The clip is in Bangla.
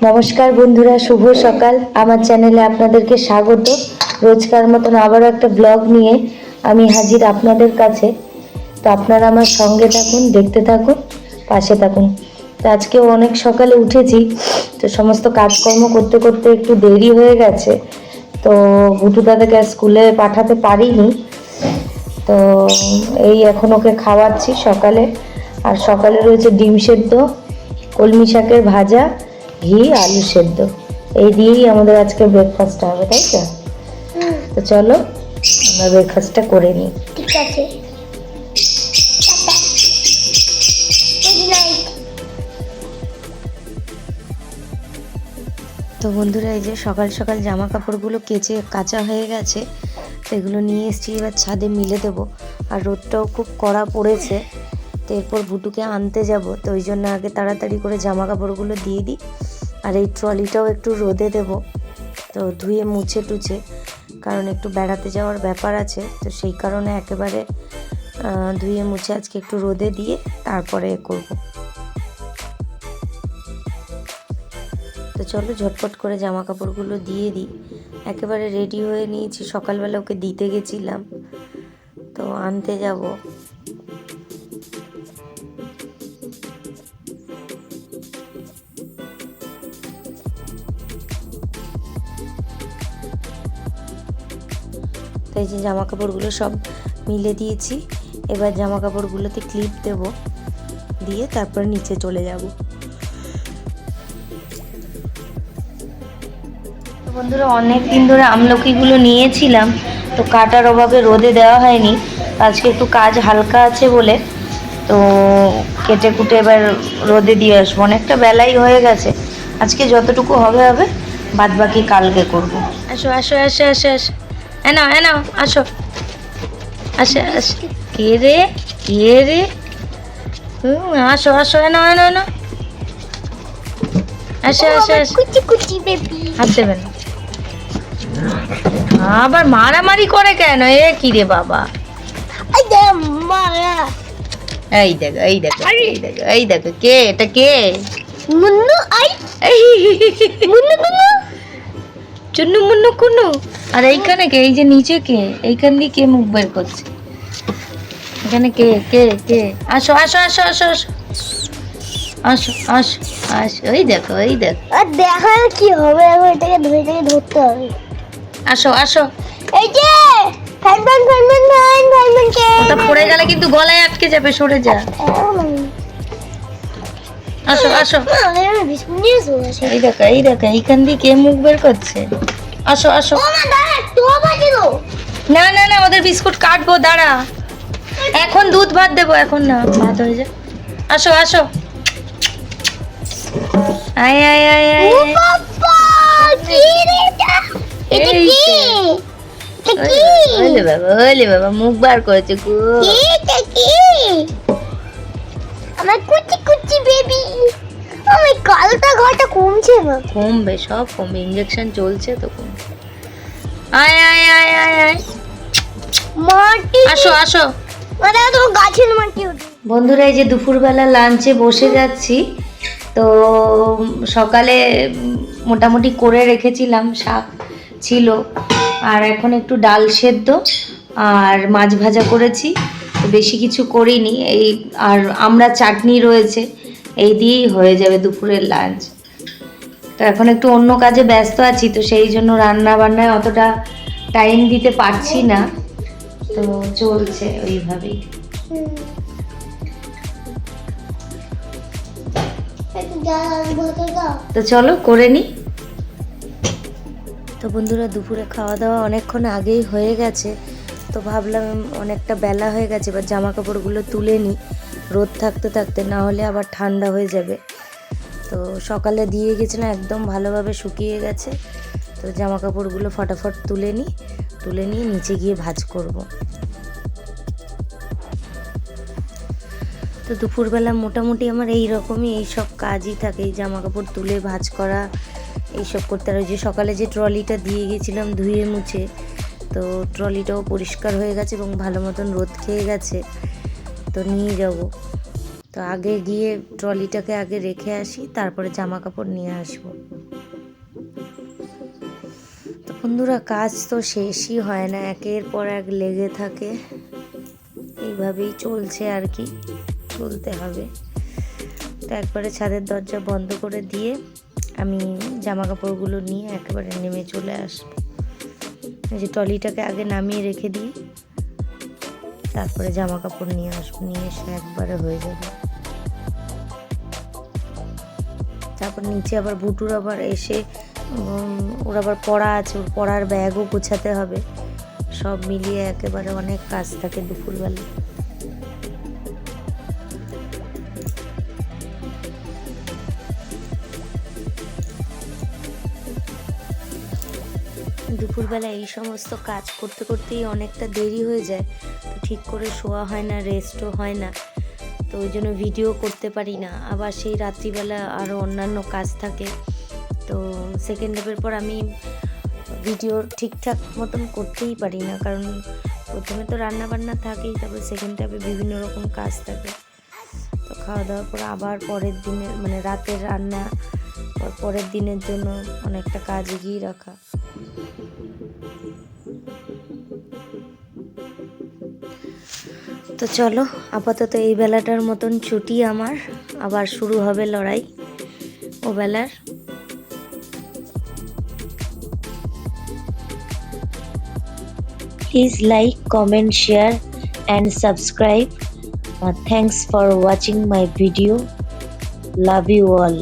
নমস্কার বন্ধুরা, শুভ সকাল। আমার চ্যানেলে আপনাদেরকে স্বাগত। রোজকার মতন আবারও একটা ব্লগ নিয়ে আমি হাজির আপনাদের কাছে। তো আপনারা আমার সঙ্গে থাকুন, দেখতে থাকুন, পাশে থাকুন। তো আজকেও অনেক সকালে উঠেছি, তো সমস্ত কাজকর্ম করতে করতে একটু দেরি হয়ে গেছে। তো ভুটু দাদাকে স্কুলে পাঠাতে পারিনি। তো এই এখন ওকে খাওয়াচ্ছি সকালে। আর সকালে রয়েছে ডিম সেদ্ধ, কলমি শাকের ভাজা, ঘি, আলু সেদ্ধ। এই দিয়েই আমাদের আজকে ব্রেকফাস্টটা হবে, তাই তো? তো চলো আমরা ব্রেকফাস্টটা করে নিই। ঠিক আছে। তো বন্ধুরা, এই যে সকাল সকাল জামা কাপড়গুলো কাঁচা হয়ে গেছে। তো এগুলো নিয়ে এসেছি, এবার ছাদে মিলে দেবো। আর রোদটাও খুব কড়া পড়েছে। তো এরপর ভুটুকে আনতে যাব, তো ওই জন্য আগে তাড়াতাড়ি করে জামা কাপড়গুলো দিয়ে দিই। আর এই ট্রলিটাও একটু রোদে দেব, তো ধুয়ে মুছে টুছে, কারণ একটু বেড়াতে যাওয়ার ব্যাপার আছে। তো সেই কারণে একেবারে ধুয়ে মুছে আজকে একটু রোদে দিয়ে তারপরে করব। তো চলো ঝটপট করে জামা কাপড়গুলো দিয়ে দিই। একেবারে রেডি হয়ে নিয়েছি, সকালবেলা ওকে দিতে গেছিলাম, তো আনতে যাব। তাই যে জামা কাপড়গুলো সব মিলে দিয়েছি। এবার জামা কাপড়গুলোতে ক্লিপ দেব, দিয়ে তারপর নিচে চলে যাব। তো বন্ধুরা, অনেক দিন ধরে আমলকিগুলো নিয়েছিলাম, তো কাটার অভাবে রোদে দেওয়া হয়নি। আজকে একটু কাজ হালকা আছে বলে তো কেটে কুটে এবার রোদে দিয়ে আসবো। অনেকটা বেলাই হয়ে গেছে, আজকে যতটুকু হবে হবে, বাদ বাকি কালকে করব। আসো আসো আসো আসো আসো, এনাও এনাও, আসো আসো আসো। কে রে, কে রে? আসো আসো, এনাও এনাও এনাও, আসো আসো আসো। কুচি কুচি বেবি। হাত দেবে না, আবার মারামারি করে কেন? এ কি রে বাবা? আই দে মারা। এই দেখো এই দেখো এই দেখো এই দেখো, কে এটা? কে? মুন্নু আই। মুন্নু মুন্নু চুন্নু মুন্নু কুন্নু। আর এইখানে কে? এই যে নিচে কে? এইখান দিয়ে কে মুখ বের করছে? এখানে কে কে কে? আসো আসো আসো আসো আসো আসো আসো আসো। ওই দেখো ওই দেখো, আর দেখা কি হবে, আমি এটাকে ধরে থেকে ধরতে হবে। আসো আসো। এই যে fan fan fan fan fan fan fan কে? ওটা পড়ে গেলে কিন্তু গলায় আটকে যাবে, সরে যা। আসো আসো। আমি বিস্কুট নিয়ে এসেছি। এই দেখো এই দেখো, এইখান দিয়ে কে মুখ বের করছে? আসো আসো। ও মা দাঁড়া, তো বাজে দাও। না না না, ওদের বিস্কুট কাটবো, দাঁড়া। এখন দুধ ভাত দেবো, এখন না, ভাত হয়ে যায়। আসো আসো। আয় আয় আয় আয়। ও বাবা, কি রে এটা? এটা এই কি? তো। এটা কি? ওলে বাবা, ওলে বাবা, মুখ বার করেছে গো। এটা কি? আমার কুচি কুচি বেবি। আমার কালটা ঘাটা কমছে না। কমবে, সব কমবে, ইঞ্জেকশন চলছে তো কমবে। আয় আয় আয় আয় আয়। মাটি। আসো আসো। মানে তো গাছের মাটি ওঠে। বন্ধুরা, এই যে দুপুরবেলা লাঞ্চে বসে যাচ্ছি। তো সকালে মোটামুটি করে রেখেছিলাম, শাক ছিল, আর এখন একটু ডাল সেদ্ধ আর মাছ ভাজা করেছি। তো বেশি কিছু করিনি, এই আর আমরা চাটনি রয়েছে, এই দিয়েই হয়ে যাবে দুপুরের লাঞ্চ। তো এখন একটু অন্য কাজে ব্যস্ত আছি, তো সেই জন্য রান্না বান্নায় অতটা টাইম দিতে পারছি না। তো চলছে ওইভাবেই। তো চলো করে নি। তো বন্ধুরা, দুপুরে খাওয়া দাওয়া অনেকক্ষণ আগেই হয়ে গেছে। তো ভাবলাম অনেকটা বেলা হয়ে গেছে, এবার জামা কাপড়গুলো তুলে নিই রোদ থাকতে থাকতে, না হলে আবার ঠান্ডা হয়ে যাবে। তো সকালে দিয়ে গেছিলাম, একদম ভালোভাবে শুকিয়ে গেছে। তো জামা কাপড়গুলো ফটাফট তুলে নিয়ে নিচে গিয়ে ভাঁজ করব। তো দুপুরবেলা মোটামুটি আমার এই রকমই এইসব কাজই থাকে, এই জামা কাপড় তুলে ভাঁজ করা, এইসব করতে। আর ওই যে সকালে যে ট্রলিটা দিয়ে গেছিলাম ধুয়ে মুছে, তো ট্রলিটাও পরিষ্কার হয়ে গেছে এবং ভালো মতন রোদ খেয়ে গেছে। তো নিয়ে যাব, তো আগে গিয়ে ট্রলিটাকে আগে রেখে আসি, তারপরে জামা কাপড় নিয়ে আসবো। তো বন্ধুরা, কাজ তো শেষই হয় না, একের পর এক লেগে থাকে, এইভাবেই চলছে আর কি, চলতে হবে। তো একবারে ছাদের দরজা বন্ধ করে দিয়ে আমি জামা কাপড়গুলো নিয়ে একেবারে নেমে চলে আসবো। এই যে ট্রলিটাকে আগে নামিয়ে রেখে দিই, তারপরে জামা কাপড় নিয়ে আসবো, নিয়ে এসে একবারে হয়ে যাবে। তারপর নিচে আবার বুটুর আবার এসে ওর আবার পড়া আছে, ওর পড়ার ব্যাগও গোছাতে হবে, সব মিলিয়ে একেবারে অনেক কাজ থাকে দুপুরবেলা। দুপুরবেলা এই সমস্ত কাজ করতে করতেই অনেকটা দেরি হয়ে যায়, তো ঠিক করে শোয়া হয় না, রেস্টও হয় না, তো ওই জন্য ভিডিও করতে পারি না। আবার সেই রাত্রিবেলা আরও অন্যান্য কাজ থাকে, তো সেকেন্ড হাফের পর আমি ভিডিও ঠিকঠাক মতন করতেই পারি না, কারণ প্রথমে তো রান্না বান্না থাকেই, তারপরে সেকেন্ড হাফে বিভিন্ন রকম কাজ থাকে। তো খাওয়া দাওয়ার পর আবার পরের দিনের মানে রাতের রান্না, পরের দিনের জন্য অনেকটা কাজ এগিয়ে রাখা। তো চলো, আপাতত এই বেলাটার মতন ছুটি আমার, আবার শুরু হবে লড়াই ও বেলার। Please like, comment, share and subscribe. Thanks for watching my video. Love you all.